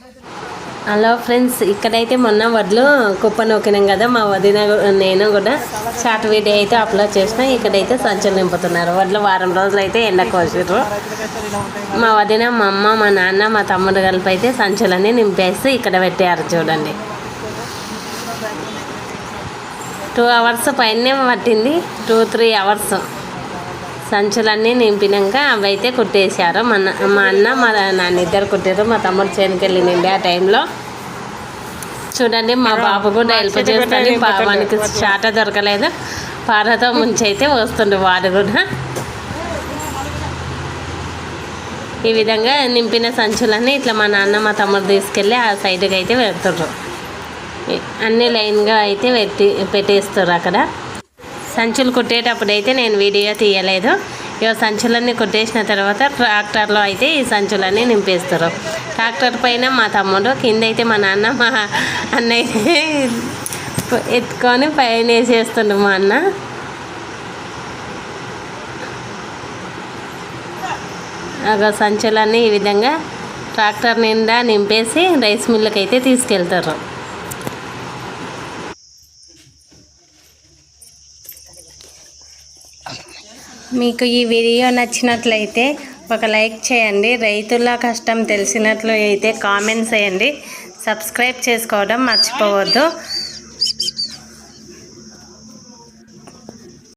Hello friends, ఇక్కడైతే మొన్న వడ్లు కుప్ప నొక్కినాం కదా, మా వదిన నేను కూడా షార్ట్ వీడియో అయితే అప్లోడ్ చేసిన. ఇక్కడైతే సంచులు నింపుతున్నారు. వడ్లు వారం రోజులు అయితే ఎండ కోసారు. మా వదిన, మా అమ్మ, మా నాన్న, మా తమ్ముడు కలిపి అయితే సంచులన్నీ నింపేసి ఇక్కడ పెట్టారు. చూడండి, 2 hours పైనే పట్టింది. 2-3 hours సంచులన్నీ నింపినాక అవి అయితే కుట్టేశారు. మా అన్న, మా నాన్న ఇద్దరు కుట్టారు. మా తమ్ముడు చేనుకి వెళ్ళింది ఆ టైంలో. చూడండి, మా బాబు కూడా హెల్ప్ చేస్తాను. వానికి షాట దొరకలేదు, పారతో ముంచి అయితే వస్తుండే వాడు కూడా. ఈ విధంగా నింపిన సంచులన్నీ ఇట్లా మా నాన్న, మా తమ్ముడు తీసుకెళ్ళి ఆ సైడ్కి అయితే పెడుతుర్రు. అన్ని లైన్గా అయితే పెట్టేస్తారు. అక్కడ సంచులు కుట్టేటప్పుడు అయితే నేను వీడియో తీయలేదు. సంచులన్నీ కుట్టేసిన తర్వాత ట్రాక్టర్లో అయితే ఈ సంచులన్నీ నింపేస్తారు. ట్రాక్టర్ పైన మా తమ్ముడు, కింద అయితే మా నాన్న, మా అన్నయ్య ఎత్తుకొని పైన వేసేస్తుండు. మా అన్న సంచులన్నీ ఈ విధంగా ట్రాక్టర్ నిండా నింపేసి రైస్ మిల్లుకి అయితే తీసుకెళ్తారు. మీకు ఈ వీడియో నచ్చినట్లయితే ఒక లైక్ చేయండి. రైతుల కష్టం తెలిసినట్లు అయితే కామెంట్స్ చేయండి. సబ్స్క్రైబ్ చేసుకోవడం మర్చిపోవద్దు.